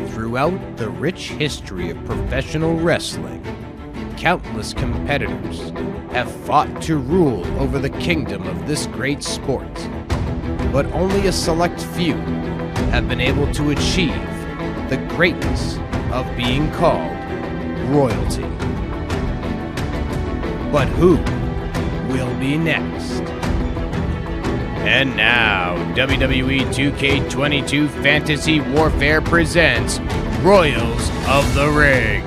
Throughout the rich history of professional wrestling, countless competitors have fought to rule over the kingdom of this great sport, but only a select few have been able to achieve the greatness of being called royalty. But who will be next? And now, WWE 2K22 Fantasy Warfare presents Royals of the Ring.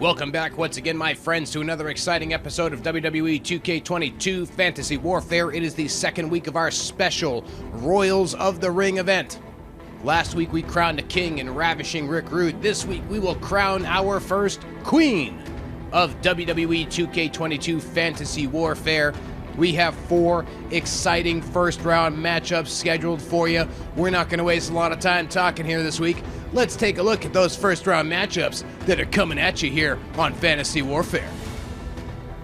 Welcome back once again, my friends, to another exciting episode of WWE 2K22 Fantasy Warfare. It is the second week of our special Royals of the Ring event. Last week we crowned a king in Ravishing Rick Rude. This week we will crown our first queen of WWE 2K22 Fantasy Warfare. We have 4 exciting first-round matchups scheduled for you. We're not going to waste a lot of time talking here this week. Let's take a look at those first-round matchups that are coming at you here on Fantasy Warfare.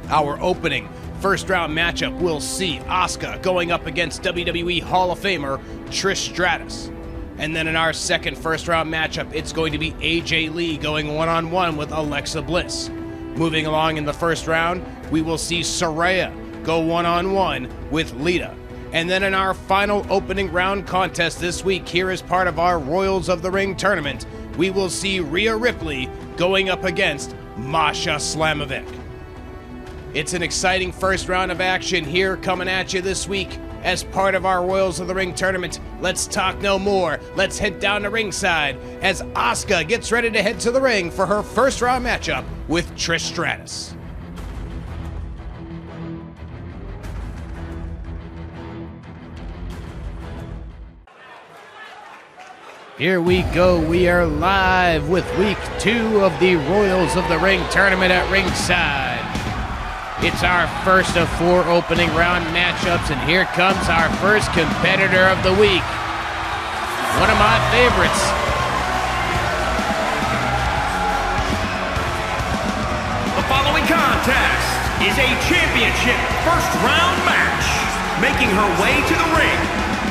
Our opening first-round matchup will see Asuka going up against WWE Hall of Famer Trish Stratus. And then in our second first-round matchup, it's going to be AJ Lee going one-on-one with Alexa Bliss. Moving along in the first round, we will see Saraya go one-on-one with Lita. And then in our final opening round contest this week, here as part of our Royals of the Ring tournament, we will see Rhea Ripley going up against Masha Slamovic. It's an exciting first round of action here coming at you this week as part of our Royals of the Ring tournament. Let's talk no more. Let's head down to ringside as Asuka gets ready to head to the ring for her first round matchup with Trish Stratus. Here we go. We are live with week 2 of the Royals of the Ring tournament at ringside. It's our first of 4 opening round matchups, and here comes our first competitor of the week. One of my favorites. The following contest is a championship first round match. Making her way to the ring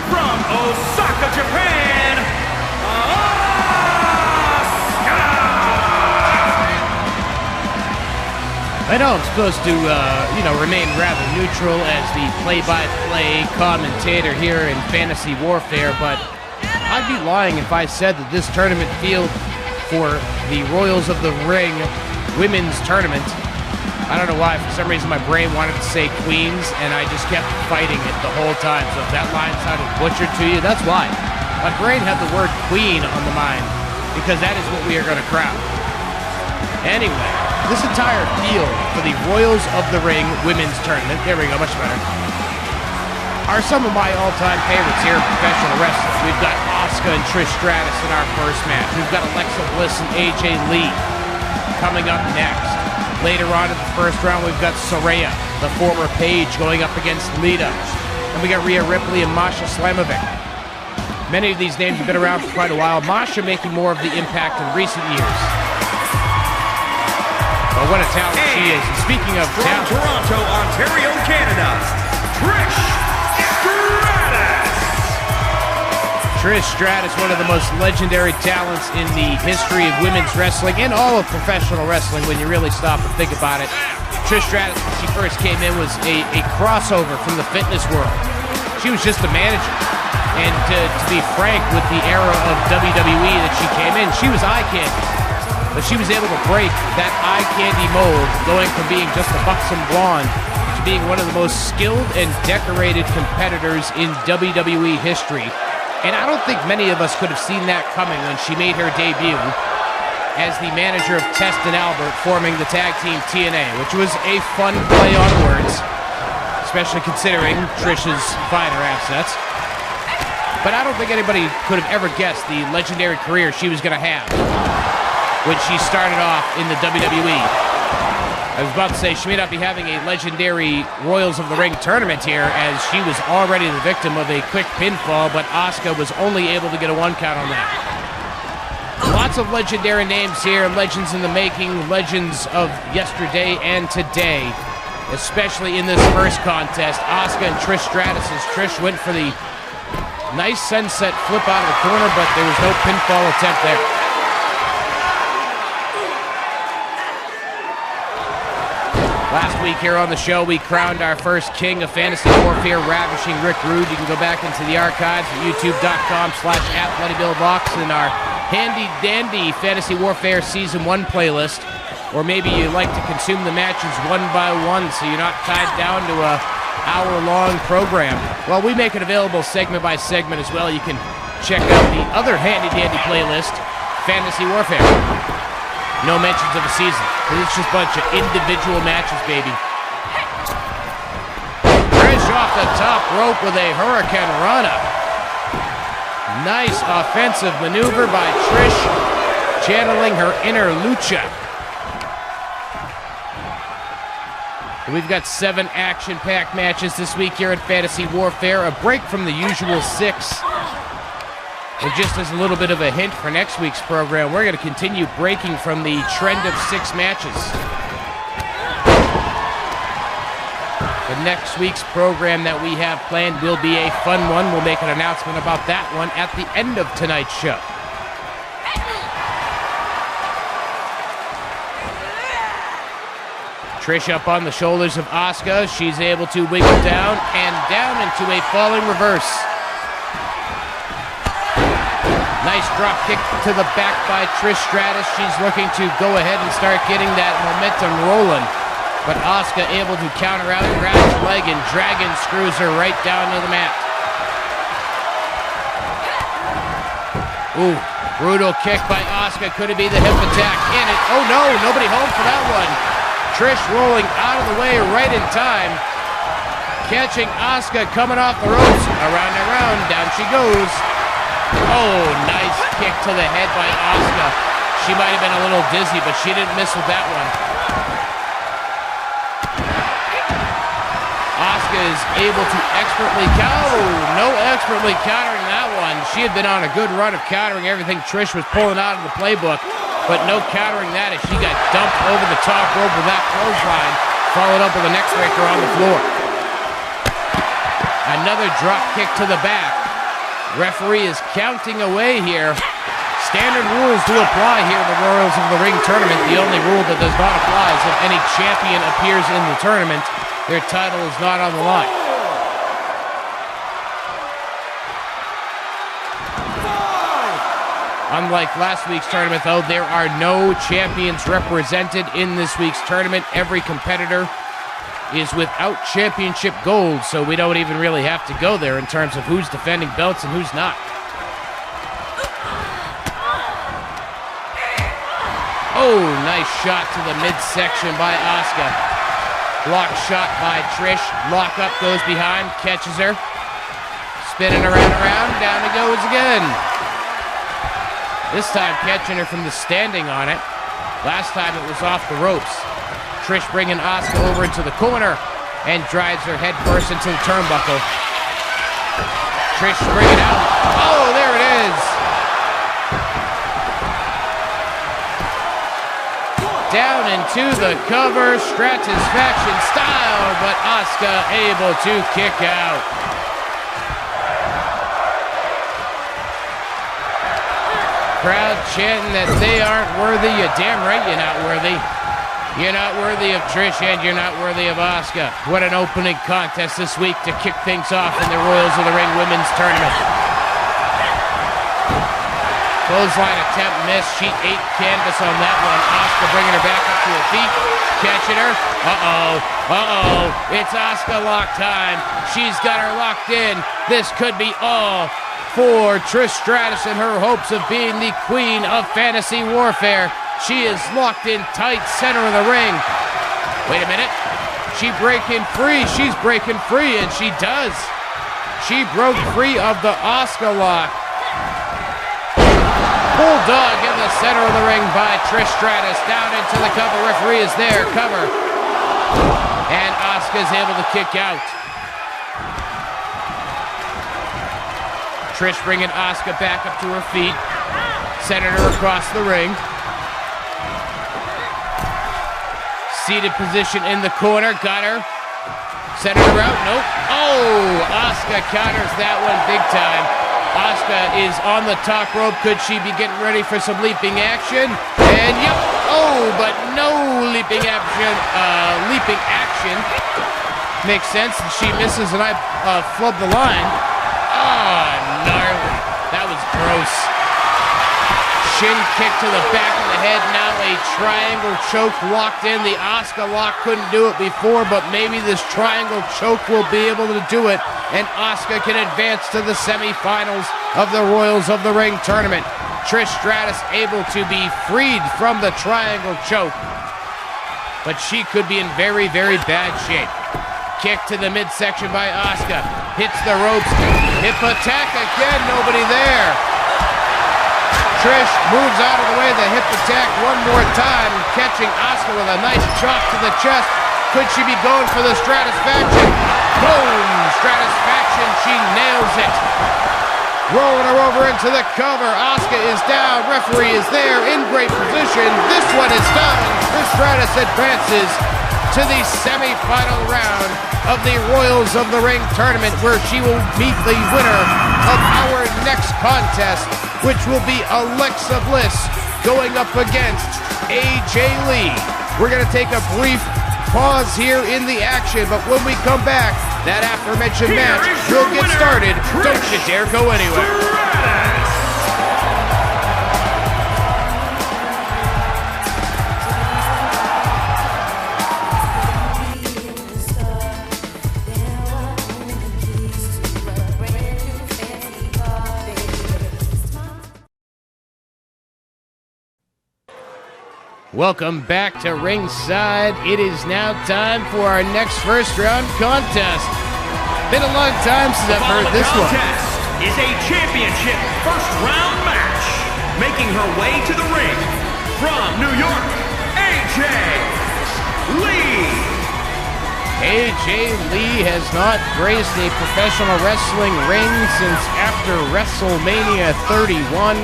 from Osaka, Japan, I know I'm supposed to, remain rather neutral as the play-by-play commentator here in Fantasy Warfare, but I'd be lying if I said that this tournament field for the Royals of the Ring women's tournament, I don't know why, for some reason my brain wanted to say Queens, and I just kept fighting it the whole time, so if that line sounded butchered to you, that's why. My brain had the word Queen on the mind, because that is what we are going to crown. Anyway, this entire field for the Royals of the Ring women's tournament, there we go, much better, are some of my all-time favorites here in professional wrestling. We've got Asuka and Trish Stratus in our first match. We've got Alexa Bliss and AJ Lee coming up next. Later on in the first round, we've got Saraya, the former Paige, going up against Lita. And we got Rhea Ripley and Masha Slamovic. Many of these names have been around for quite a while. Masha making more of the impact in recent years. But what a talent she is. And speaking of talent, from Toronto, Ontario, Canada, Trish Stratus. Trish Stratus, one of the most legendary talents in the history of women's wrestling and all of professional wrestling when you really stop and think about it. Trish Stratus, when she first came in, was a crossover from the fitness world. She was just a manager. And to be frank, with the era of WWE that she came in, she was eye candy. But she was able to break that eye candy mold, going from being just a buxom blonde to being one of the most skilled and decorated competitors in WWE history. And I don't think many of us could have seen that coming when she made her debut as the manager of Test and Albert, forming the tag team TNA, which was a fun play on words, especially considering Trish's finer assets. But I don't think anybody could have ever guessed the legendary career she was going to have when she started off in the WWE. I was about to say, she may not be having a legendary Royals of the Ring tournament here, as she was already the victim of a quick pinfall, but Asuka was only able to get a 1 count on that. Lots of legendary names here, legends in the making, legends of yesterday and today, especially in this first contest. Asuka and Trish Stratus, as Trish went for the nice sunset flip out of the corner, but there was no pinfall attempt there. Last week here on the show, we crowned our first king of fantasy warfare, Ravishing Rick Rude. You can go back into the archives at youtube.com/@BloodyBillBox in our handy-dandy Fantasy Warfare Season 1 playlist. Or maybe you like to consume the matches one by one so you're not tied down to a hour-long program. Well, we make it available segment by segment as well. You can check out the other handy-dandy playlist, Fantasy Warfare. No mentions of a season. It's just a bunch of individual matches, baby. Trish off the top rope with a Hurricane Rana. Nice offensive maneuver by Trish, channeling her inner lucha. We've got 7 action-packed matches this week here at Fantasy Warfare, a break from the usual 6. And just as a little bit of a hint for next week's program, we're going to continue breaking from the trend of 6 matches. The next week's program that we have planned will be a fun one. We'll make an announcement about that one at the end of tonight's show. Trish up on the shoulders of Asuka. She's able to wiggle down and down into a falling reverse. Nice drop kick to the back by Trish Stratus. She's looking to go ahead and start getting that momentum rolling. But Asuka able to counter out, grab her leg, and dragon screws her right down to the mat. Ooh, brutal kick by Asuka. Could it be the hip attack? In it. Oh no, nobody home for that one. Trish rolling out of the way right in time. Catching Asuka coming off the ropes. Around and around, down she goes. Oh, nice kick to the head by Asuka. She might have been a little dizzy, but she didn't miss with that one. Asuka is able to expertly counter. No expertly countering that one. She had been on a good run of countering everything Trish was pulling out of the playbook, but no countering that as she got dumped over the top rope with that clothesline, followed up with a neck breaker on the floor. Another drop kick to the back. Referee is counting away here. Standard rules do apply here in the Royals of the Ring tournament. The only rule that does not apply is if any champion appears in the tournament, their title is not on the line. Unlike last week's tournament, though, there are no champions represented in this week's tournament. Every competitor is without championship gold, so we don't even really have to go there in terms of who's defending belts and who's not. Oh, nice shot to the midsection by Asuka. Block shot by Trish. Lock up goes behind, catches her. Spinning around, down it goes again. This time catching her from the standing on it. Last time it was off the ropes. Trish bringing Asuka over into the corner and drives her head first into the turnbuckle. Trish bringing out. Oh, there it is. Down into the cover, Stratusfaction style, but Asuka able to kick out. Crowd chanting that they aren't worthy. You're damn right you're not worthy. You're not worthy of Trish, and you're not worthy of Asuka. What an opening contest this week to kick things off in the Royals of the Ring Women's Tournament. Clothesline attempt missed. Sheet 8 canvas on that one. Asuka bringing her back up to her feet. Catching her. It's Asuka lock time. She's got her locked in. This could be all for Trish Stratus and her hopes of being the queen of fantasy warfare. She is locked in tight, center of the ring. Wait a minute. She breaking free. She's breaking free, and she does. She broke free of the Asuka lock. Bulldog in the center of the ring by Trish Stratus. Down into the cover. Referee is there. Cover. And Asuka's able to kick out. Trish bringing Asuka back up to her feet. Sending her across the ring. Seated position in the corner. Got her. Sending her out. Nope. Oh, Asuka counters that one big time. Asuka is on the top rope. Could she be getting ready for some leaping action? And yep. Oh, but no leaping action. Leaping action. Makes sense. She misses and I flub the line. Oh, gnarly. That was gross. Shin kick to the back of the head. Now a triangle choke locked in. The Asuka lock couldn't do it before, but maybe this triangle choke will be able to do it, and Asuka can advance to the semifinals of the Royals of the Ring tournament. Trish Stratus able to be freed from the triangle choke, but she could be in very, very bad shape. Kick to the midsection by Asuka. Hits the ropes. Hip attack again. Nobody there. Trish moves out of the way. The hip attack one more time. Catching Asuka with a nice chop to the chest. Could she be going for the Stratusfaction? Boom! Stratusfaction. She nails it. Rolling her over into the cover. Asuka is down. Referee is there in great position. This one is done. Trish Stratus advances to the semi-final round of the Royals of the Ring tournament, where she will meet the winner of our next contest, which will be Alexa Bliss going up against AJ Lee. We're going to take a brief pause here in the action, but when we come back, that aforementioned match will get started. Don't you dare go anywhere. Welcome back to ringside. It is now time for our next first round contest. Been a long time since I've heard this one. The contest is a championship first round match. Making her way to the ring from New York, AJ Lee. AJ Lee has not graced a professional wrestling ring since after WrestleMania 31.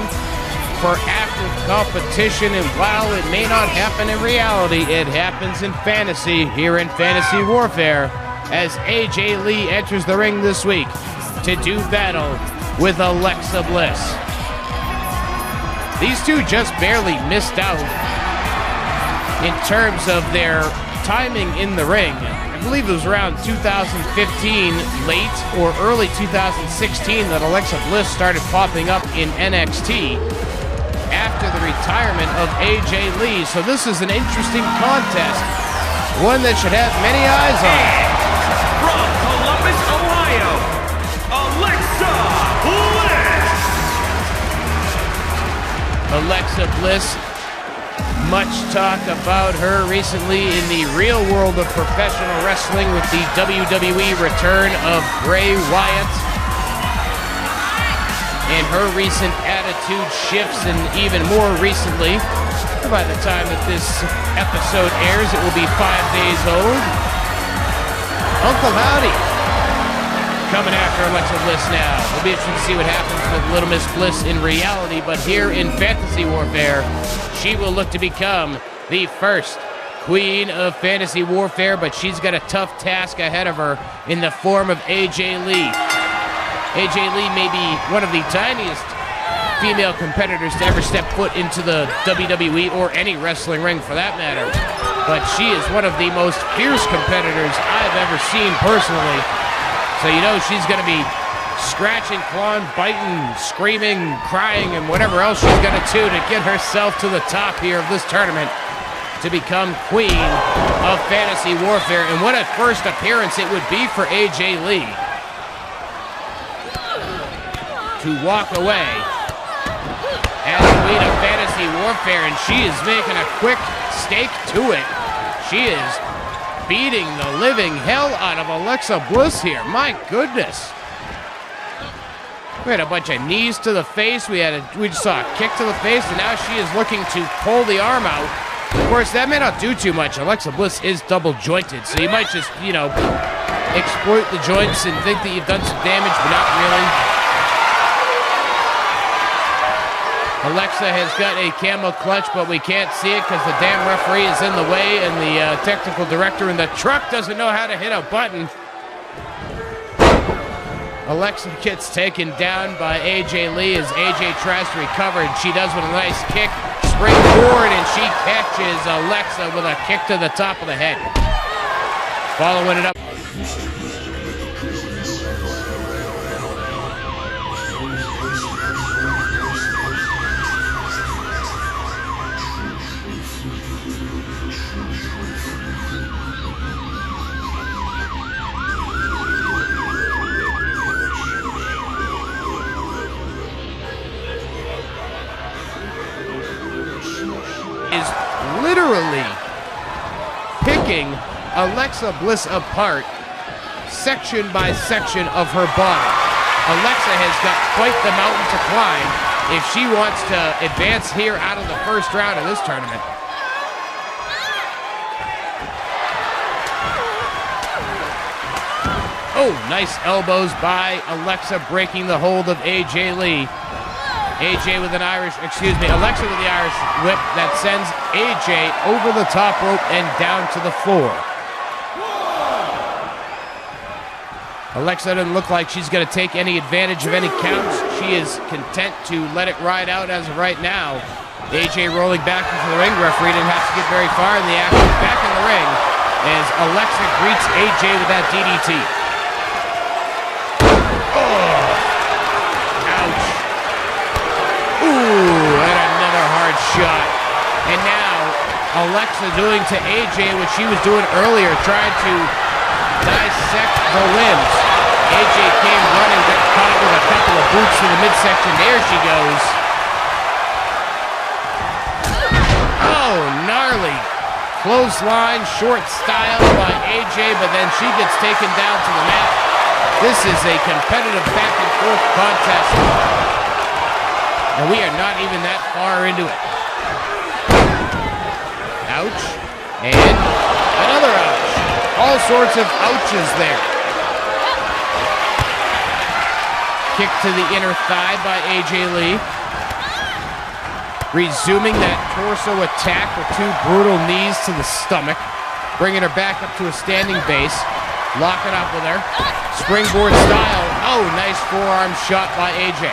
For active competition, and while it may not happen in reality, it happens in fantasy here in Fantasy Warfare, as AJ Lee enters the ring this week to do battle with Alexa Bliss. These two just barely missed out in terms of their timing in the ring. I believe it was around 2015, late or early 2016, that Alexa Bliss started popping up in NXT after the retirement of AJ Lee. So this is an interesting contest, one that should have many eyes on. From Columbus, Ohio, Alexa Bliss. Alexa Bliss, much talk about her recently in the real world of professional wrestling with the WWE return of Bray Wyatt. And her recent attitude shifts, and even more recently, by the time that this episode airs, it will be 5 days old. Uncle Howdy coming after Alexa Bliss now. We'll be interested to see what happens with Little Miss Bliss in reality, but here in Fantasy Warfare, she will look to become the first Queen of Fantasy Warfare, but she's got a tough task ahead of her in the form of AJ Lee. AJ Lee may be one of the tiniest female competitors to ever step foot into the WWE or any wrestling ring for that matter, but she is one of the most fierce competitors I've ever seen personally. So you know she's going to be scratching, clawing, biting, screaming, crying, and whatever else she's going to do to get herself to the top here of this tournament to become Queen of Fantasy Warfare. And what a first appearance it would be for AJ Lee to walk away as Queen of Fantasy Warfare, and she is making a quick stake to it. She is beating the living hell out of Alexa Bliss here. My goodness. We had a bunch of knees to the face. We just saw a kick to the face, and now she is looking to pull the arm out Of course, that may not do too much. Alexa Bliss is double jointed, so you might just, you know, exploit the joints and think that you've done some damage, but not really. Alexa has got a camel clutch, but we can't see it because the damn referee is in the way, and the technical director in the truck doesn't know how to hit a button. Alexa gets taken down by AJ Lee as AJ tries to recover, and she does with a nice kick. Springboard, and she catches Alexa with a kick to the top of the head. Following it up. Is literally picking Alexa Bliss apart section by section of her body. Alexa has got quite the mountain to climb if she wants to advance here out of the first round of this tournament. Oh, nice elbows by Alexa, breaking the hold of AJ Lee. Alexa with the Irish whip that sends AJ over the top rope and down to the floor. Alexa doesn't look like she's going to take any advantage of any counts. She is content to let it ride out as of right now. AJ rolling back into the ring. Referee didn't have to get very far in the action. Back in the ring as Alexa greets AJ with that DDT. Ooh, and another hard shot. And now, Alexa doing to AJ what she was doing earlier, trying to dissect the limbs. AJ came running, got caught with a couple of boots in the midsection. There she goes. Oh, gnarly. Clothesline, short style by AJ, but then she gets taken down to the mat. This is a competitive back and forth contest. And we are not even that far into it. Ouch. And another ouch. All sorts of ouches there. Kick to the inner thigh by AJ Lee. Resuming that torso attack with two brutal knees to the stomach. Bringing her back up to a standing base. Locking up with her. Springboard style. Oh, nice forearm shot by AJ.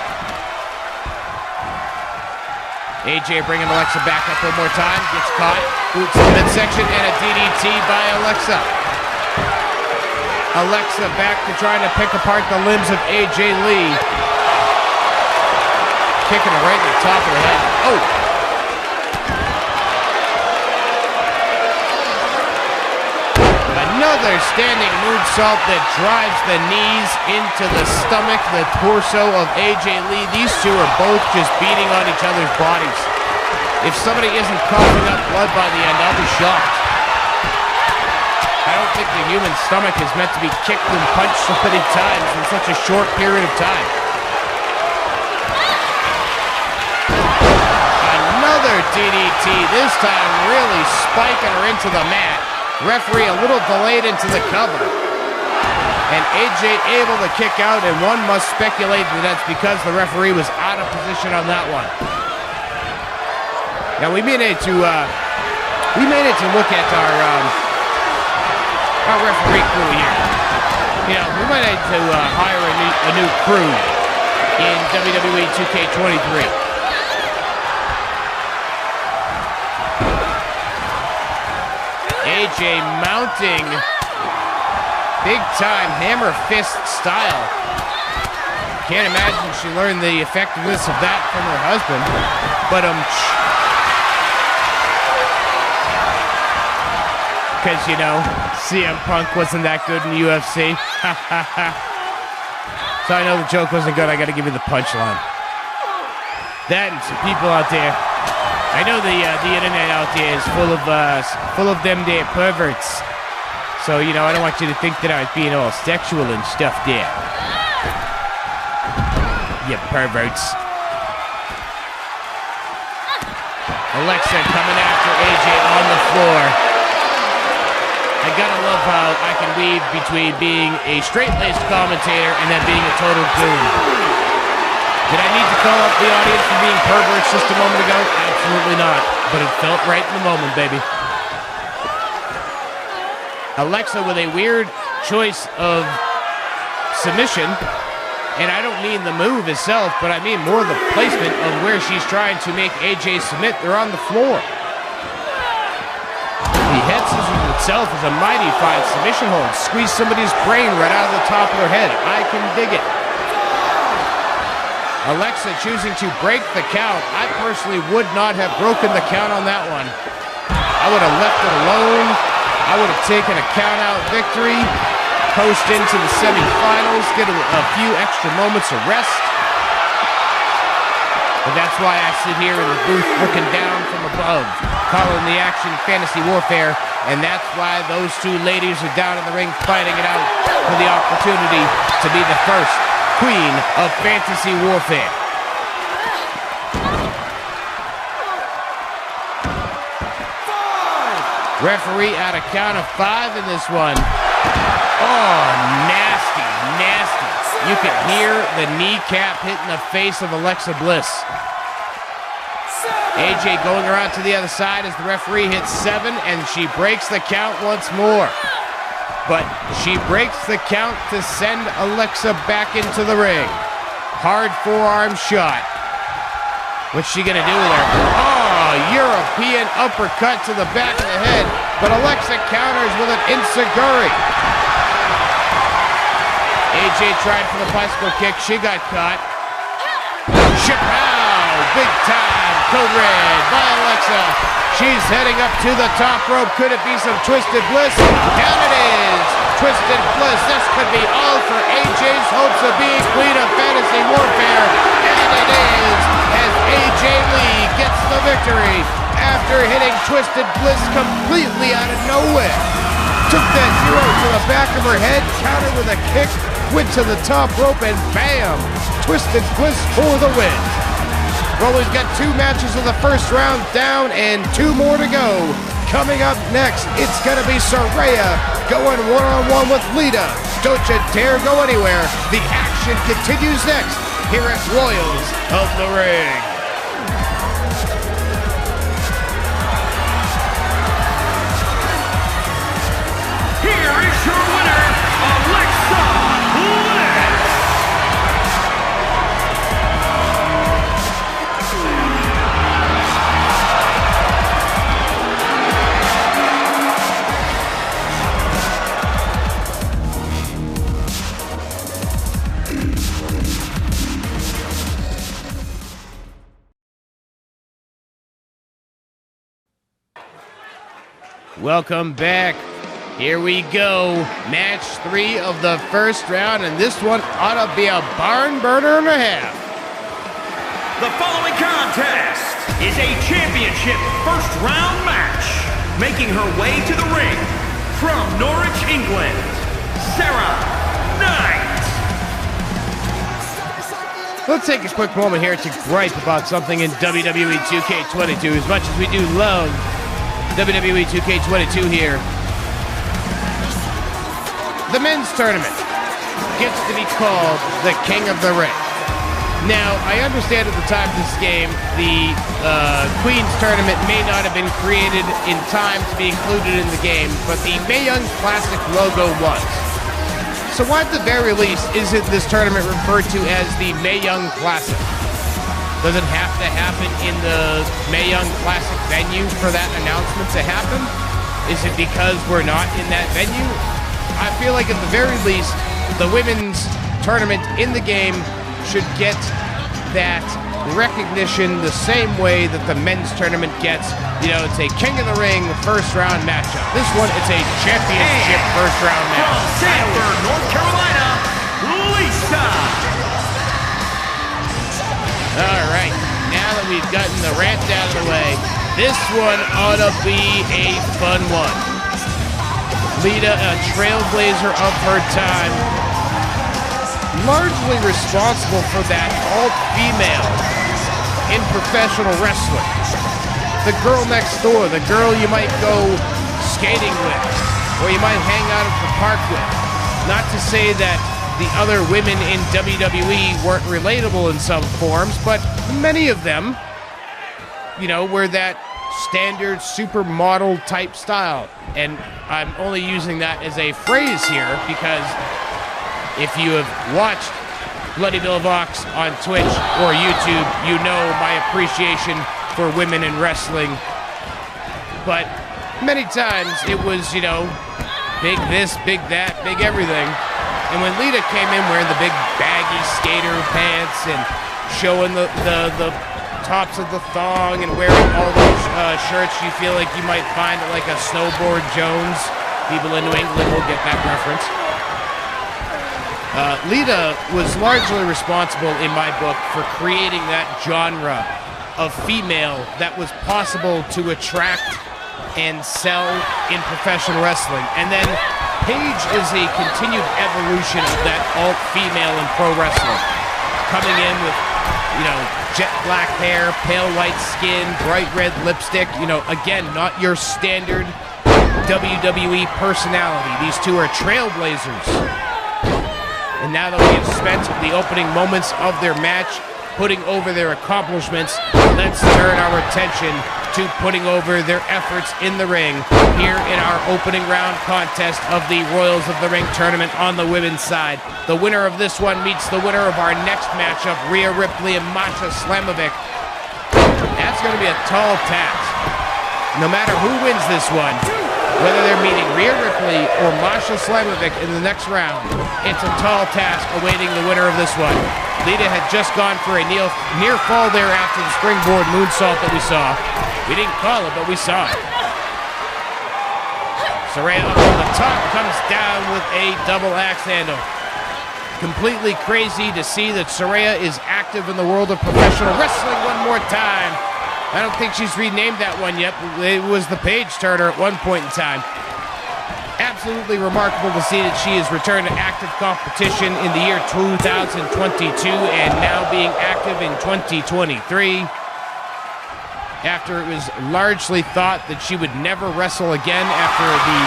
AJ bringing Alexa back up one more time. Gets caught. Boots in the midsection and a DDT by Alexa. Alexa back to trying to pick apart the limbs of AJ Lee. Kicking her right in the top of the head. Oh! Another standing moonsault that drives the knees into the stomach, the torso of AJ Lee. These two are both just beating on each other's bodies. If somebody isn't coughing up blood by the end, I'll be shocked. I don't think the human stomach is meant to be kicked and punched so many times in such a short period of time. Another DDT, this time really spiking her into the mat. Referee a little delayed into the cover. And AJ able to kick out, and one must speculate that that's because the referee was out of position on that one. Now we may need to look at our referee crew here. You know, we might need to hire a new crew in WWE 2K23. AJ mounting big time hammer fist style. Can't imagine she learned the effectiveness of that from her husband. But because, you know, CM Punk wasn't that good in the UFC. So I know the joke wasn't good. I got to give you the punchline. That and some people out there. I know the internet out there is full of them there perverts. So, you know, I don't want you to think that I was being all sexual and stuff there. You perverts. Alexa coming after AJ on the floor. I gotta love how I can weave between being a straight-laced commentator and then being a total goon. Did I need to call up the audience for being perverts just a moment ago? Absolutely not. But it felt right in the moment, baby. Alexa with a weird choice of submission. And I don't mean the move itself, but I mean more the placement of where she's trying to make AJ submit. They're on the floor. The head scissors itself is a mighty fine submission hold. Squeeze somebody's brain right out of the top of their head. I can dig it. Alexa choosing to break the count. I personally would not have broken the count on that one. I would have left it alone. I would have taken a count-out victory. Coast into the semifinals, get a few extra moments of rest. But that's why I sit here in the booth looking down from above, calling the action Fantasy Warfare, and that's why those two ladies are down in the ring fighting it out for the opportunity to be the first queen of Fantasy Warfare. Referee at a count of 5 in this one. Oh, nasty, nasty. You can hear the kneecap hitting the face of Alexa Bliss. AJ going around to the other side as the referee hits 7, and she breaks the count once more. But she breaks the count to send Alexa back into the ring. Hard forearm shot. What's she gonna do with her? Oh, European uppercut to the back of the head, but Alexa counters with an enziguri. AJ tried for the bicycle kick. She got caught. Chapow! Big time. Code red by Alexa. She's heading up to the top rope. Could it be some Twisted Bliss? And it is. Twisted Bliss. This could be all for AJ's hopes of being Queen of Fantasy Warfare. And it is, as AJ Lee gets the victory after hitting Twisted Bliss completely out of nowhere. Took that zero to the back of her head, countered with a kick, went to the top rope, and bam! Twisted Bliss for the win. Well, we've got 2 matches of the first round down and 2 more to go. Coming up next, it's going to be Saraya going one-on-one with Lita. Don't you dare go anywhere. The action continues next here at Royals of the Ring. Here is your winner, Alexa Bliss. Welcome back. Here we go. Match 3 of the first round, and this one ought to be a barn burner and a half. The following contest is a championship first round match. Making her way to the ring from Norwich, England, Sarah Knight. Let's take a quick moment here to gripe about something in WWE 2K22. As much as we do love WWE 2K22 here, the men's tournament gets to be called the King of the Ring. Now, I understand at the time of this game, the Queen's tournament may not have been created in time to be included in the game, but the Mae Young Classic logo was. So why at the very least isn't this tournament referred to as the Mae Young Classic? Does it have to happen in the Mae Young Classic venue for that announcement to happen? Is it because we're not in that venue? I feel like at the very least, the women's tournament in the game should get that recognition the same way that the men's tournament gets. You know, it's a King of the Ring first round matchup. This one, it's a championship first round match. From Sanford, North Carolina, Lisa. All right, now that we've gotten the rant out of the way, this one ought to be a fun one. Lita, a trailblazer of her time, largely responsible for that alt-female in professional wrestling. the girl next door, the girl you might go skating with, or you might hang out at the park with. Not to say that the other women in WWE weren't relatable in some forms, but many of them, were that standard supermodel type style. And I'm only using that as a phrase here because if you have watched Bloody Bill Vox on Twitch or YouTube, you know my appreciation for women in wrestling. But many times it was, big this, big that, big everything. And when Lita came in wearing the big baggy skater pants and showing the tops of the thong and wearing all those shirts you feel like you might find at like a Snowboard Jones, people in New England will get that reference. Lita was largely responsible in my book for creating that genre of female that was possible to attract and sell in professional wrestling. And then Paige is a continued evolution of that alt-female in pro wrestling. Coming in with, jet black hair, pale white skin, bright red lipstick, again, not your standard WWE personality. These two are trailblazers. And now that we have spent the opening moments of their match putting over their accomplishments, let's turn our attention to putting over their efforts in the ring here in our opening round contest of the Royals of the Ring tournament on the women's side. The winner of this one meets the winner of our next matchup, Rhea Ripley and Masha Slamovic. That's going to be a tall task. No matter who wins this one, whether they're meeting Rhea Ripley or Masha Slamovic in the next round, it's a tall task awaiting the winner of this one. Lita had just gone for a near fall there after the springboard moonsault that we saw. We didn't call it, but we saw it. Saraya up on the top, comes down with a double axe handle. Completely crazy to see that Saraya is active in the world of professional wrestling one more time. I don't think she's renamed that one yet. It was the Page Turner at one point in time. Absolutely remarkable to see that she has returned to active competition in the year 2022 and now being active in 2023. After it was largely thought that she would never wrestle again after the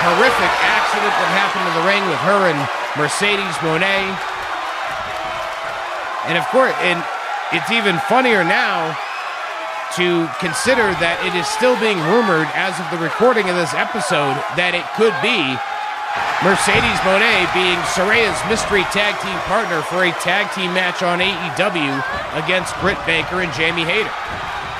horrific accident that happened in the ring with her and Mercedes Moné. And of course, and it's even funnier now to consider that it is still being rumored as of the recording of this episode that it could be Mercedes Moné being Saraya's mystery tag team partner for a tag team match on AEW against Britt Baker and Jamie Hayter.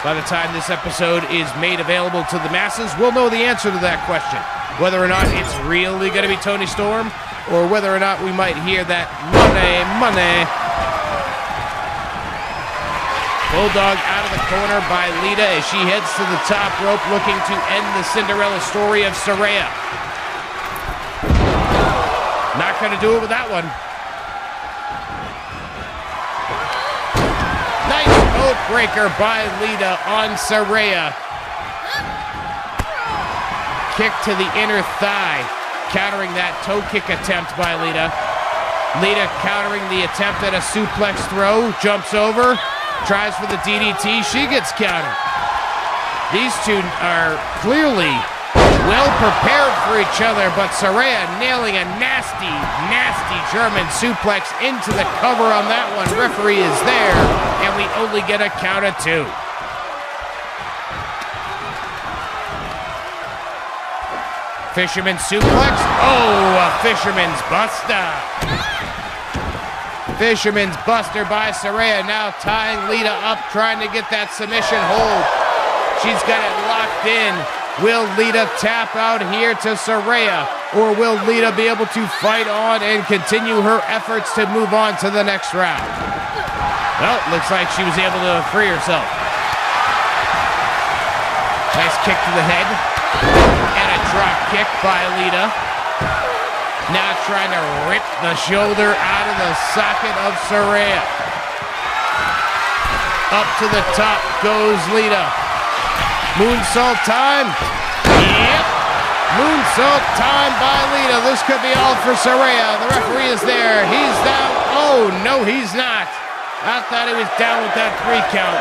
By the time this episode is made available to the masses, we'll know the answer to that question. Whether or not it's really going to be Toni Storm, or whether or not we might hear that money. Bulldog out of the corner by Lita as she heads to the top rope looking to end the Cinderella story of Saraya. Not going to do it with that one. Nice oath breaker by Lita on Saraya. Kick to the inner thigh, countering that toe kick attempt by Lita. Lita countering the attempt at a suplex throw, jumps over. Tries for the DDT, she gets countered. These two are clearly well prepared for each other, but Saraya nailing a nasty German suplex into the cover on that one. Referee is there, and we only get a count of 2. Fisherman suplex. Oh, a fisherman's buster. Fisherman's buster by Saraya, now tying Lita up, trying to get that submission hold. She's got it locked in. Will Lita tap out here to Saraya, or will Lita be able to fight on and continue her efforts to move on to the next round? Well, looks like she was able to free herself. Nice kick to the head, and a drop kick by Lita. Now trying to rip the shoulder out of the socket of Saraya. Up to the top goes Lita. Moonsault time. Yep. Moonsault time by Lita. This could be all for Saraya. The referee is there. He's down. Oh, no, he's not. I thought he was down with that 3 count.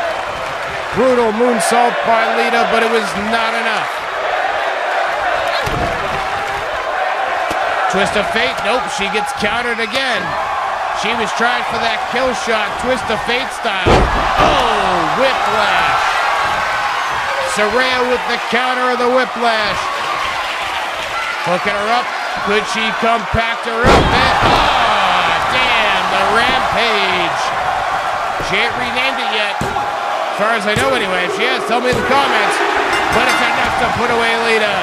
Brutal moonsault by Lita, but it was not enough. Twist of fate. Nope, she gets countered again. She was trying for that kill shot, twist of fate style. Oh, whiplash. Saraya with the counter of the whiplash. Hooking her up. Could she compact her up? Oh, damn, the Rampage. She ain't renamed it yet. As far as I know anyway. If she has, tell me in the comments. But it's enough to put away Lita.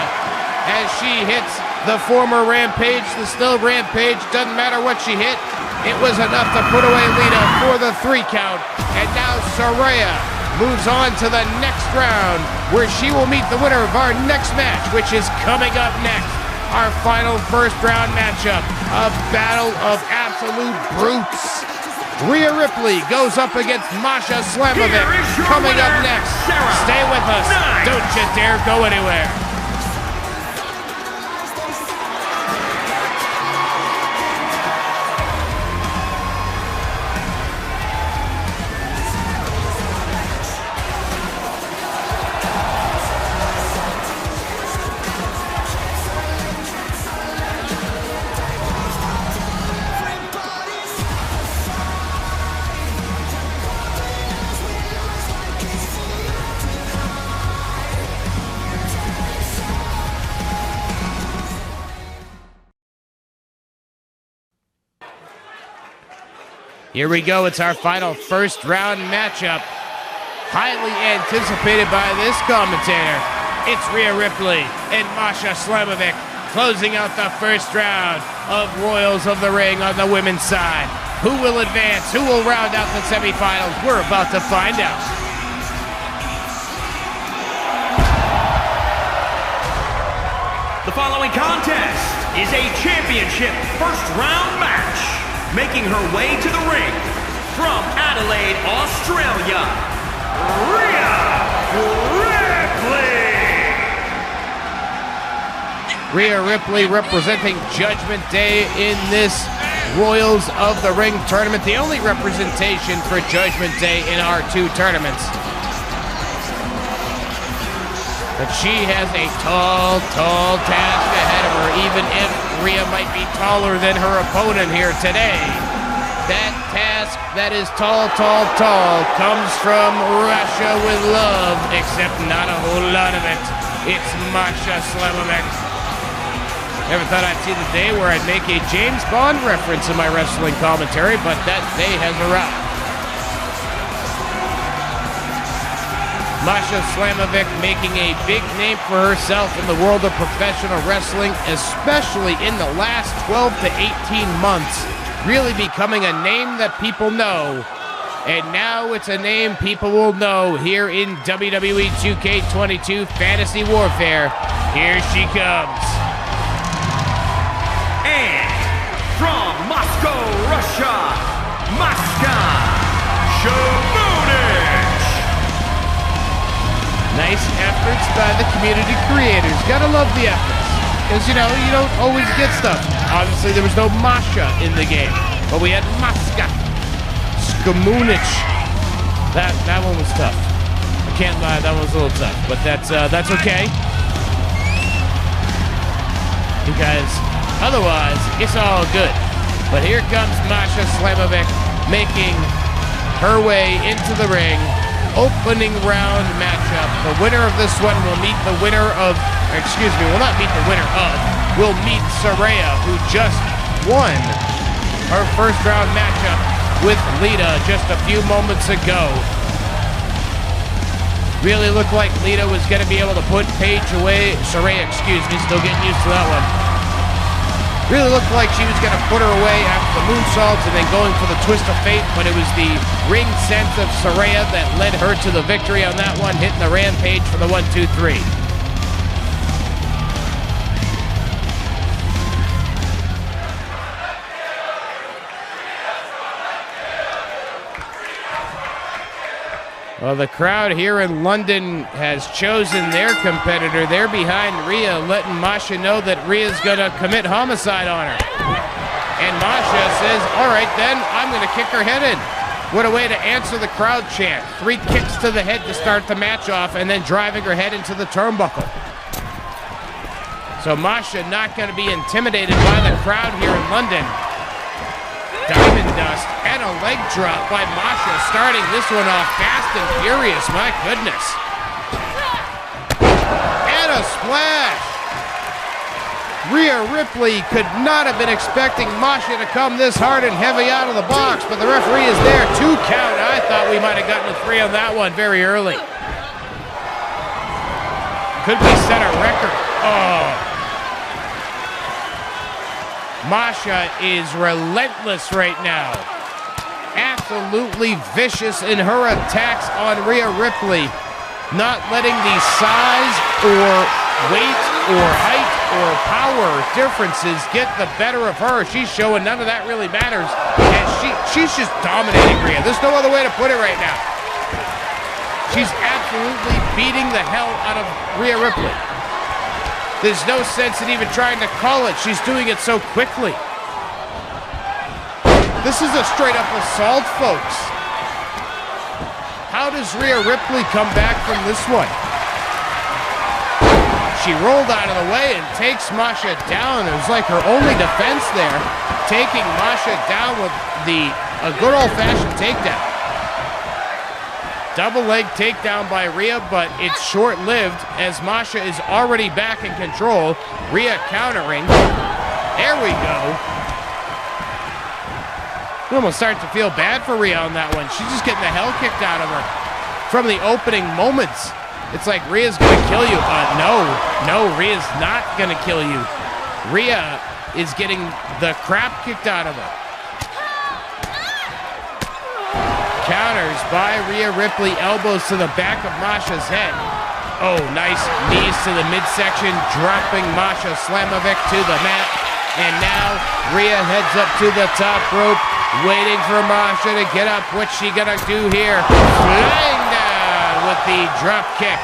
As she hits the former Rampage, the still Rampage, doesn't matter what she hit. It was enough to put away Lita for the 3 count. And now Saraya moves on to the next round, where she will meet the winner of our next match, which is coming up next. Our final first round matchup, a battle of absolute brutes. Rhea Ripley goes up against Masha Slamovic. Coming up next. Stay with us. Don't you dare go anywhere. Here we go. It's our final first round matchup. Highly anticipated by this commentator. It's Rhea Ripley and Masha Slamovic closing out the first round of Royals of the Ring on the women's side. Who will advance? Who will round out the semifinals? We're about to find out. The following contest is a championship first round match. Making her way to the ring from Adelaide, Australia, Rhea Ripley. Rhea Ripley representing Judgment Day in this Royals of the Ring tournament. The only representation for Judgment Day in our 2 tournaments. But she has a tall task ahead of her, even if Rhea might be taller than her opponent here today. That task that is tall, comes from Russia with love, except not a whole lot of it. It's Masha Slamovic. Never thought I'd see the day where I'd make a James Bond reference in my wrestling commentary, but that day has arrived. Masha Slamovic making a big name for herself in the world of professional wrestling, especially in the last 12 to 18 months, really becoming a name that people know. And now it's a name people will know here in WWE 2K22 Fantasy Warfare. Here she comes. And from Moscow, Russia, Maska Shamunich. Nice efforts by the community creators. Gotta love the efforts. Because, you know, you don't always get stuff. Obviously, there was no Masha in the game. But we had Maska Shamunich. That one was tough. I can't lie, that one was a little tough. But that's okay. Because otherwise, it's all good. But here comes Masha Slamovic making her way into the ring. Opening round matchup. The winner of this one will meet the winner of, will not meet the winner of, will meet Saraya, who just won her first round matchup with Lita just a few moments ago. Really looked like Lita was going to be able to put Paige away. Saraya, still getting used to that one. Really looked like she was going to put her away after the moonsaults and then going for the twist of fate, but it was the ring sense of Saraya that led her to the victory on that one, hitting the Rampage for the 1-2-3. Well, the crowd here in London has chosen their competitor. They're behind Rhea, letting Masha know that Rhea's going to commit homicide on her. And Masha says, all right then, I'm going to kick her head in. What a way to answer the crowd chant. 3 kicks to the head to start the match off, and then driving her head into the turnbuckle. So Masha not going to be intimidated by the crowd here in London. Diamond Dust and a leg drop by Masha, starting this one off fast and furious. My goodness. And a splash. Rhea Ripley could not have been expecting Masha to come this hard and heavy out of the box, but the referee is there. 2 count. I thought we might have gotten a 3 on that one very early. Could we set a record? Oh. Masha is relentless right now. Absolutely vicious in her attacks on Rhea Ripley. Not letting the size or weight or height or power differences get the better of her. She's showing none of that really matters. And she's just dominating Rhea. There's no other way to put it right now. She's absolutely beating the hell out of Rhea Ripley. There's no sense in even trying to call it. She's doing it so quickly. This is a straight up assault, folks. How does Rhea Ripley come back from this one? She rolled out of the way and takes Masha down. It was like her only defense there, taking Masha down with a good old-fashioned takedown. Double leg takedown by Rhea, but it's short-lived as Masha is already back in control. Rhea countering. There we go. You almost start to feel bad for Rhea on that one. She's just getting the hell kicked out of her from the opening moments. It's like Rhea's gonna kill you. No, Rhea's not gonna kill you. Rhea is getting the crap kicked out of her. Counters by Rhea Ripley, elbows to the back of Masha's head. Oh, nice knees to the midsection, dropping Masha Slamovic to the mat. And now Rhea heads up to the top rope, waiting for Masha to get up. What's she gonna do here? Flying down with the drop kick.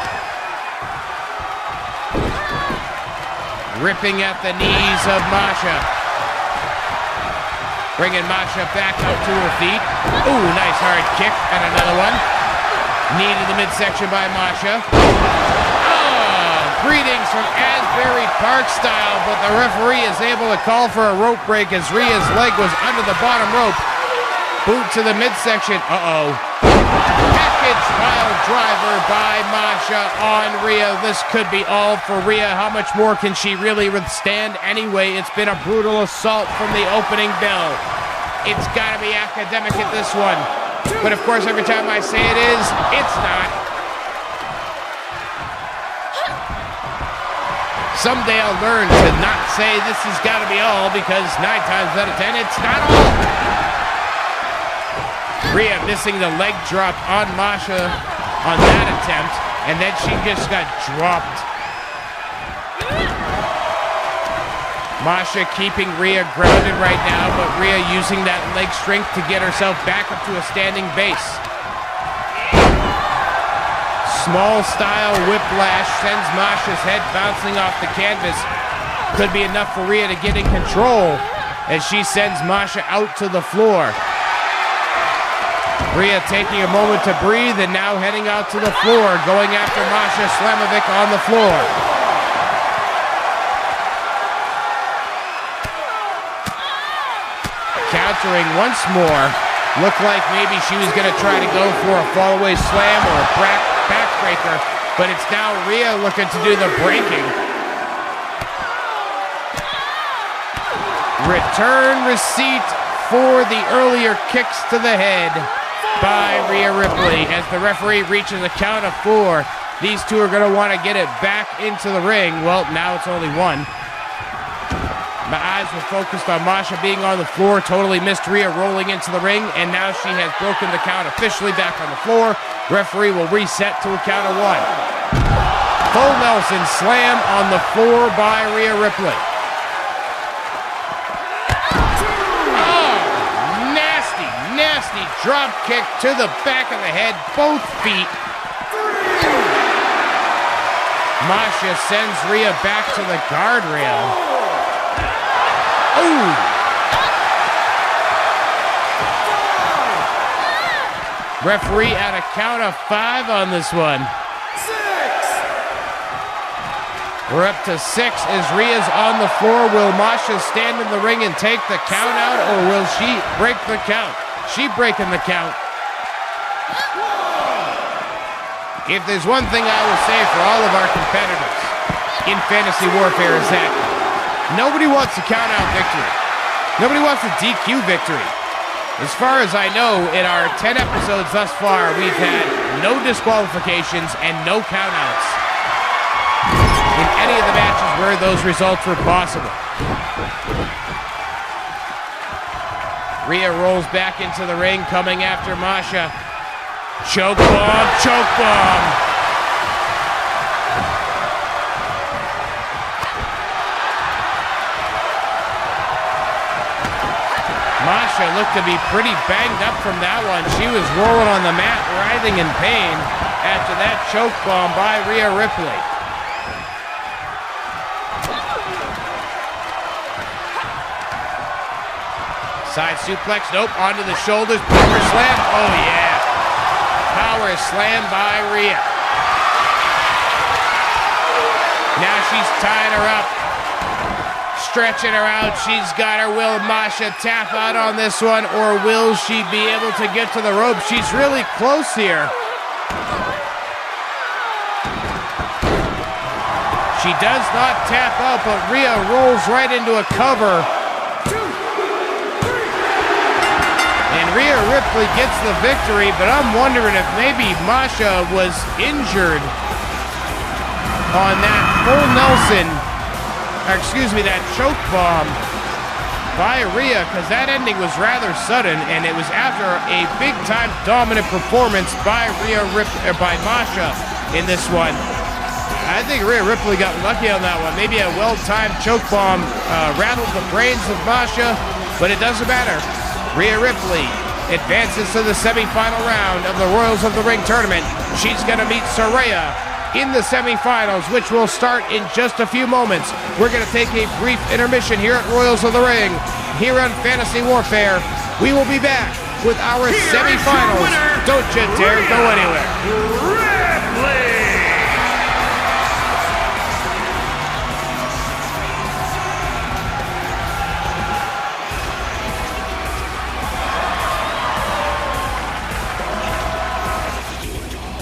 Ripping at the knees of Masha. Bringing Masha back up to her feet. Ooh, nice hard kick and another one. Knee to the midsection by Masha. Oh, greetings from Asbury Park style, but the referee is able to call for a rope break as Rhea's leg was under the bottom rope. Boot to the midsection. Uh-oh. Package pile driver by Masha on Rhea. This could be all for Rhea. How much more can she really withstand anyway? It's been a brutal assault from the opening bell. It's got to be academic at this one. But of course, every time I say it is, it's not. Someday I'll learn to not say this has got to be all, because 9 times out of 10, it's not all. Rhea missing the leg drop on Masha on that attempt, and then she just got dropped. Masha keeping Rhea grounded right now, but Rhea using that leg strength to get herself back up to a standing base. Small style whiplash sends Masha's head bouncing off the canvas. Could be enough for Rhea to get in control as she sends Masha out to the floor. Rhea taking a moment to breathe and now heading out to the floor, going after Masha Slamovic on the floor. Countering once more. Looked like maybe she was going to try to go for a fallaway slam or a backbreaker, but it's now Rhea looking to do the breaking. Return receipt for the earlier kicks to the head by Rhea Ripley as the referee reaches a count of 4. These two are going to want to get it back into the ring. Well, now it's only 1. My eyes were focused on Masha being on the floor, totally missed Rhea rolling into the ring, and now she has broken the count officially back on the floor. Referee will reset to a count of 1. Full Nelson slam on the floor by Rhea Ripley. Oh, nasty drop kick to the back of the head, both feet. Masha sends Rhea back to the guardrail. Ooh. Referee at a count of 5 on this one. 6. We're up to 6 as Rhea's on the floor. Will Masha stand in the ring and take the count out, or will she break the count? She breaking the count. If there's one thing I will say for all of our competitors in fantasy warfare is that nobody wants a count-out victory. Nobody wants a DQ victory. As far as I know, in our 10 episodes thus far, we've had no disqualifications and no count-outs in any of the matches where those results were possible. Rhea rolls back into the ring, coming after Masha. Choke bomb, choke bomb. Masha looked to be pretty banged up from that one. She was rolling on the mat, writhing in pain after that choke bomb by Rhea Ripley. Side suplex, nope, onto the shoulders, power slam, oh yeah. Power slam by Rhea. Now she's tying her up, stretching her out. She's got her. Will Masha tap out on this one, or will she be able to get to the rope? She's really close here. She does not tap out, but Rhea rolls right into a cover. Rhea Ripley gets the victory, but I'm wondering if maybe Masha was injured on that full Nelson, or excuse me, that choke bomb by Rhea, because that ending was rather sudden, and it was after a big-time dominant performance by Masha in this one. I think Rhea Ripley got lucky on that one. Maybe a well-timed choke bomb rattled the brains of Masha, but it doesn't matter. Rhea Ripley advances to the semifinal round of the Royals of the Ring tournament. She's going to meet Saraya in the semifinals, which will start in just a few moments. We're going to take a brief intermission here at Royals of the Ring, here on Fantasy Warfare. We will be back with our semifinals. Don't you dare go anywhere.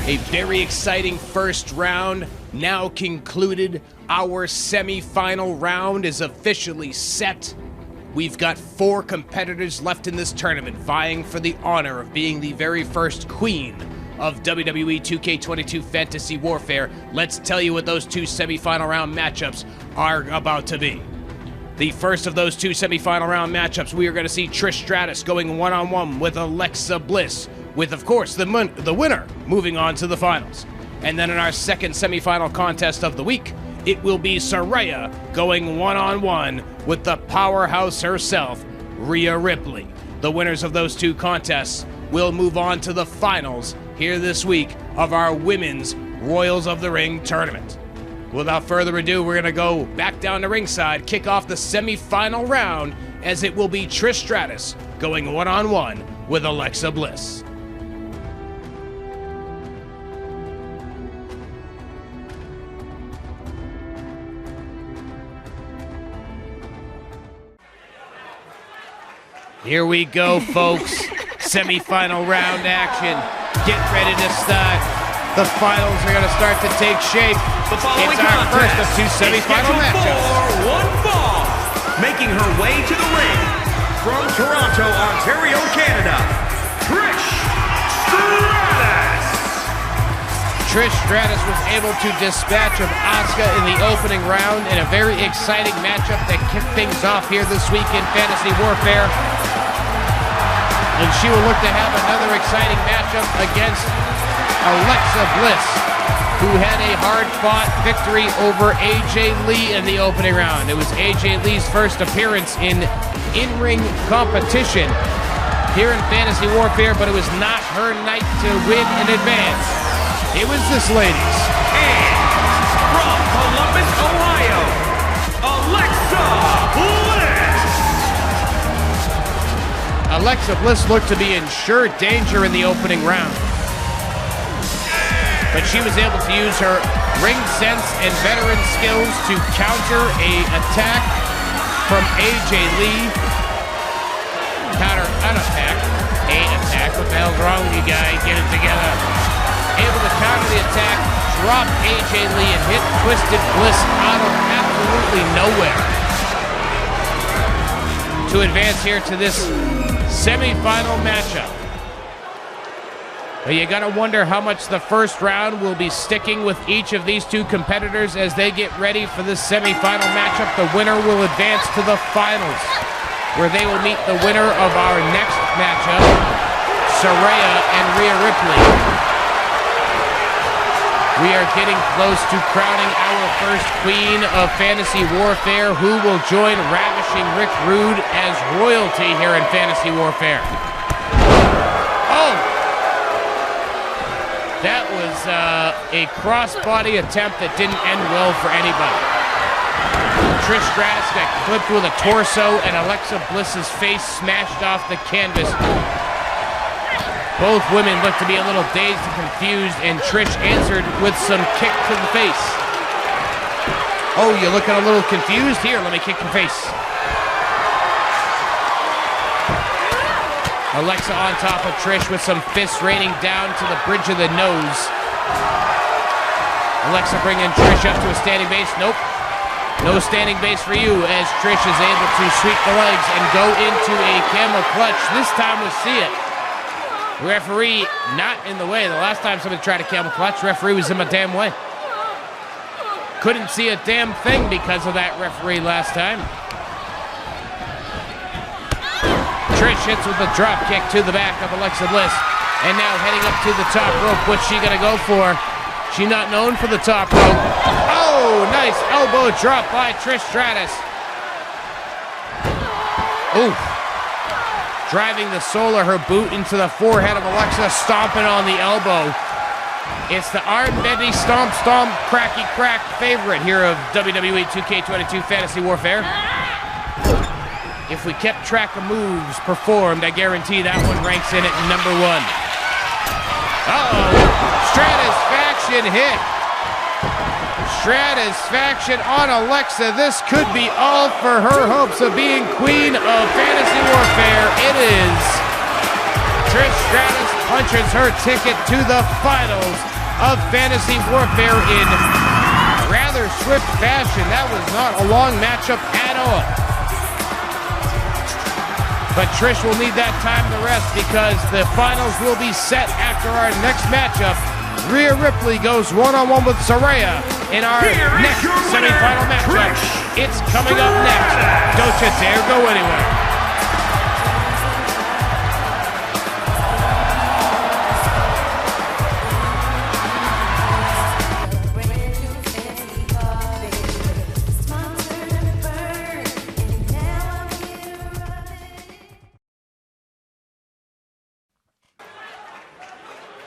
A very exciting first round now concluded. Our semi-final round is officially set. We've got 4 competitors left in this tournament vying for the honor of being the very first queen of WWE 2K22 Fantasy Warfare. Let's tell you what those 2 semi-final round matchups are about to be. The first of those 2 semi-final round matchups, we are going to see Trish Stratus going one-on-one with Alexa Bliss, with, of course, the winner moving on to the finals. And then in our second semifinal contest of the week, it will be Saraya going one-on-one with the powerhouse herself, Rhea Ripley. The winners of those 2 contests will move on to the finals here this week of our Women's Royals of the Ring tournament. Without further ado, we're going to go back down to ringside, kick off the semifinal round, as it will be Trish Stratus going one-on-one with Alexa Bliss. Here we go, folks. Semi-final round action. Get ready to start. The finals are going to start to take shape. It's our first of 2 semi-final matchups. For one fall, making her way to the ring from Toronto, Ontario, Canada, Trish Stratus. Trish Stratus was able to dispatch of Asuka in the opening round in a very exciting matchup that kicked things off here this week in Fantasy Warfare. And she will look to have another exciting matchup against Alexa Bliss, who had a hard-fought victory over AJ Lee in the opening round. It was AJ Lee's first appearance in in-ring competition here in Fantasy Warfare, but it was not her night to win in advance. It was this lady's. And from Columbus, Ohio, Alexa Bliss. Alexa Bliss looked to be in sure danger in the opening round. But she was able to use her ring sense and veteran skills to counter an attack from AJ Lee. Counter an attack. A attack. What the hell's wrong with you guys? Get it together. Able to counter the attack, drop AJ Lee, and hit Twisted Bliss out of absolutely nowhere. To advance here to this semi-final matchup. But you gotta wonder how much the first round will be sticking with each of these two competitors as they get ready for this semi-final matchup. The winner will advance to the finals, where they will meet the winner of our next matchup, Saraya and Rhea Ripley. We are getting close to crowning our first queen of Fantasy Warfare, who will join Ravishing Rick Rude as royalty here in Fantasy Warfare. Oh! That was a crossbody attempt that didn't end well for anybody. Trish Stratus got clipped with a torso, and Alexa Bliss's face smashed off the canvas. Both women looked to be a little dazed and confused, and Trish answered with some kick to the face. Oh, you're looking a little confused? Here, let me kick your face. Alexa on top of Trish with some fists raining down to the bridge of the nose. Alexa bringing Trish up to a standing base. Nope. No standing base for you, as Trish is able to sweep the legs and go into a camel clutch. This time we'll see it. Referee not in the way. The last time somebody tried a camel clutch, referee was in my damn way. Couldn't see a damn thing because of that referee last time. Trish hits with a drop kick to the back of Alexa Bliss. And now heading up to the top rope. What's she gonna go for? She's not known for the top rope. Oh, nice elbow drop by Trish Stratus. Oof. Driving the sole of her boot into the forehead of Alexa, stomping on the elbow. It's the arm bendy stomp stomp cracky crack favorite here of WWE 2K22 Fantasy Warfare. If we kept track of moves performed, I guarantee that one ranks in at number 1. Uh-oh, Stratusfaction hit. Stratusfaction on Alexa. This could be all for her hopes of being queen of Fantasy Warfare. It is. Trish Stratus punches her ticket to the finals of Fantasy Warfare in rather swift fashion. That was not a long matchup at all. But Trish will need that time to rest because the finals will be set after our next matchup. Rhea Ripley goes one-on-one with Saraya in our next semi-final matchup. It's coming up next. Don't you dare go anywhere.